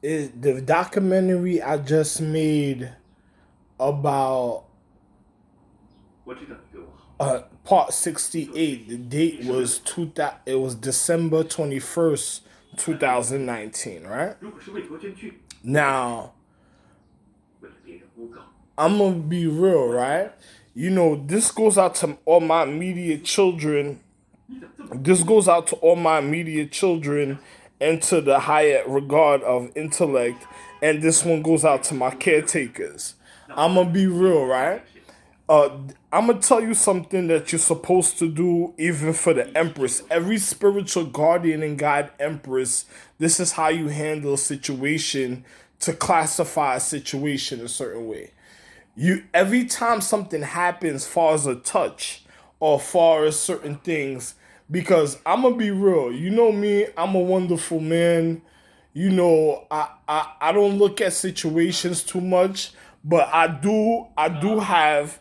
The documentary I just made about part 68. The date was it was December 21st, 2019. Right now, I'm gonna be real. Right, this goes out to all my immediate children. This goes out to all my immediate children and to the higher regard of intellect. And this one goes out to my caretakers. I'm gonna be real, right? Uh, I'm gonna tell you something that you're supposed to do, even for the Empress. Every spiritual guardian and guide Empress, this is how you handle a situation to classify a situation a certain way. You every time something happens, far as a touch or far as certain things, because I'm gonna be real. You know me, I'm a wonderful man. I don't look at situations too much, but I do have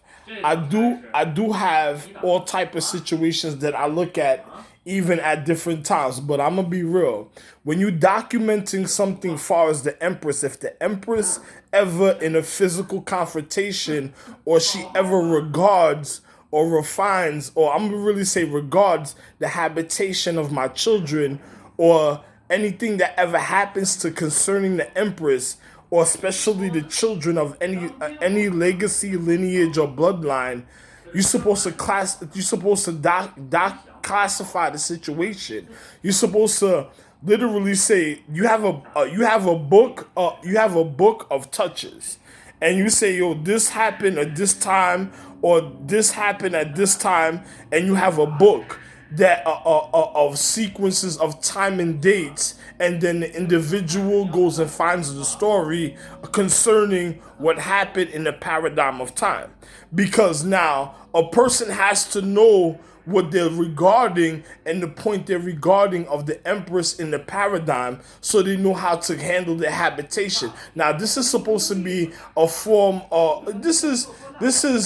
all type of situations that I look at even at different times. But I'm gonna be real. When you documenting something far as the Empress, if the Empress ever in a physical confrontation or she ever regards or refines, or I'm gonna really say regards the habitation of my children, or anything that ever happens to concerning the Empress, or especially the children of any legacy, lineage, or bloodline, you're supposed to doc classify the situation. You're supposed to literally say you have a book of touches, and you say, yo, this happened at this time, or this happened at this time, and you have a book that of sequences of time and dates, and then the individual goes and finds the story concerning what happened in the paradigm of time. Because now a person has to know what they're regarding and the point they're regarding of the Empress in the paradigm, so they know how to handle their habitation. Now this is supposed to be a form of this is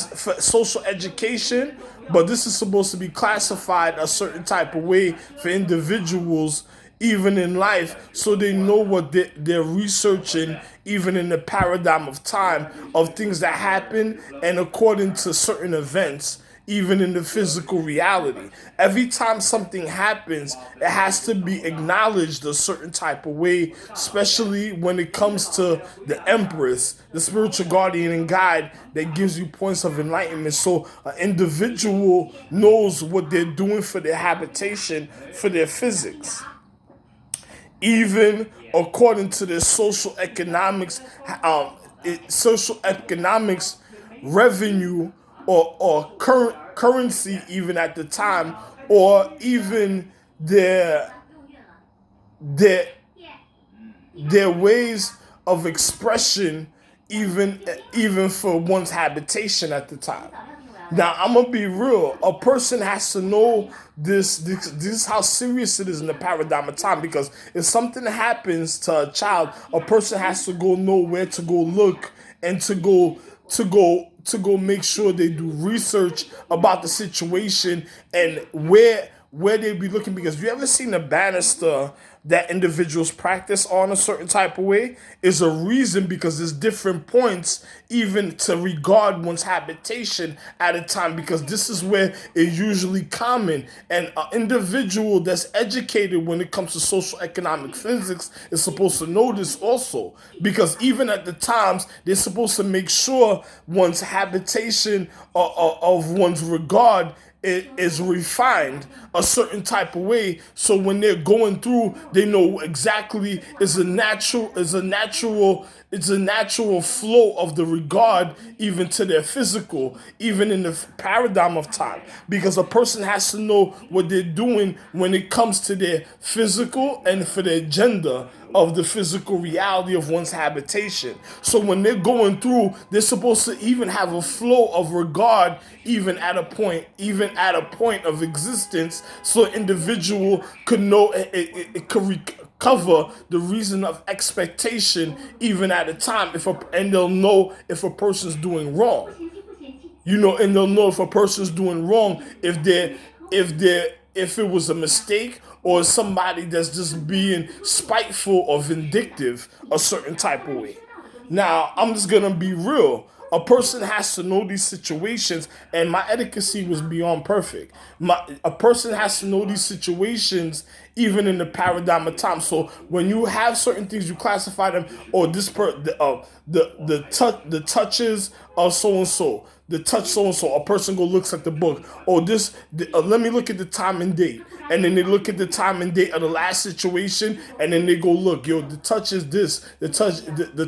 for social education, but this is supposed to be classified a certain type of way for individuals even in life, so they know what they're researching even in the paradigm of time of things that happen and according to certain events even in the physical reality. Every time something happens, it has to be acknowledged a certain type of way, especially when it comes to the Empress, the spiritual guardian and guide that gives you points of enlightenment. So an individual knows what they're doing for their habitation, for their physics. Even according to their social economics revenue, or currency even at the time, or even their their their ways of expression, even for one's habitation at the time. Now I'm gonna be real. A person has to know this is how serious it is in the paradigm of time. Because if something happens to a child, a person has to go know where to go look, and to go make sure they do research about the situation, and where they be looking. Because you ever seen a banister that individuals practice on a certain type of way, is a reason, because there's different points even to regard one's habitation at a time, because this is where it's usually common. And an individual that's educated when it comes to social economic physics is supposed to know this also, because even at the times they're supposed to make sure one's habitation, of one's regard, it is refined a certain type of way, so when they're going through, they know exactly it's a natural flow of the regard even to their physical, even in the paradigm of time. Because a person has to know what they're doing when it comes to their physical and for their gender of the physical reality of one's habitation. So when they're going through, they're supposed to even have a flow of regard, even at a point of existence, so an individual could know it could recover the reason of expectation even at a time, and they'll know if a person's doing wrong. And they'll know if a person's doing wrong, if it was a mistake, or somebody that's just being spiteful or vindictive a certain type of way. Now, I'm just gonna be real. A person has to know these situations, and my etiquette was beyond perfect. A person has to know these situations even in the paradigm of time. So when you have certain things, you classify them, or the touches of so and so, the touch so and so. A person go looks at the book, or let me look at the time and date. And then they look at the time and date of the last situation, and then they go look, yo, the touch is this, the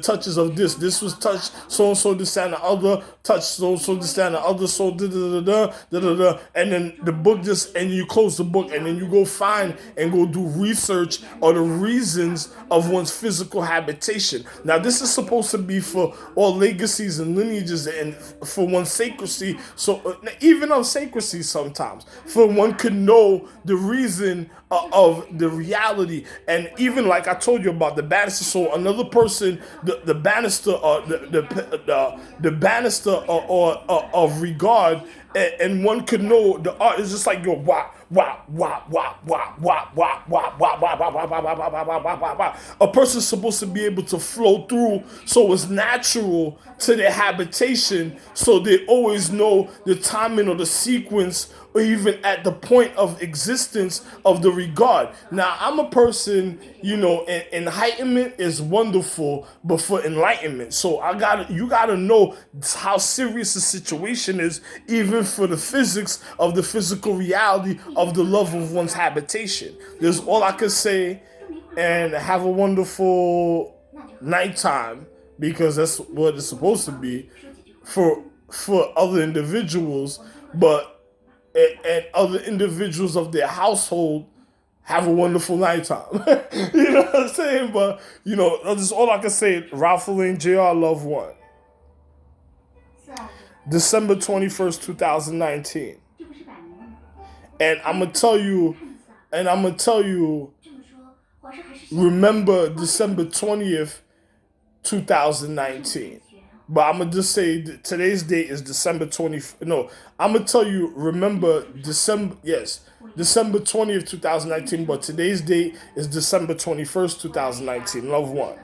touches of this. This was touch so and so, this and the other, touch so and so, this and the other, so da da da da da da. And then the book and you close the book, and then you go find and go do research or the reasons of one's physical habitation. Now, this is supposed to be for all legacies and lineages and for one's sacredcy. So even of sacredcy sometimes, for one could know the reason of the reality. And even like I told you about the banister, so another person, the banister, the banister of regard, and one could know the art is just like, yo, wow, wow, wow, wow, wow, wow, wow, wow, wow, wow, wow, wow, wow, wow, wow, wow, wow. A person's supposed to be able to flow through, so it's natural to their habitation, so they always know the timing or the sequence, or even at the point of existence of the regard. Now, I'm a person, enlightenment is wonderful, but for enlightenment. So you gotta know how serious the situation is, even for the physics of the physical reality of the love of one's habitation. There's all I can say, and have a wonderful nighttime, because that's what it's supposed to be for other individuals, but and other individuals of their household have a wonderful nighttime. You know what I'm saying? But, that's all I can say. Ralph Lane, JR, Love One. December 21st, 2019. And I'm going to tell you, remember December 20th, 2019. But I'm going to just say today's date is December 20th. No, I'm going to tell you, remember December 20th, 2019. But today's date is December 21st, 2019. Love One.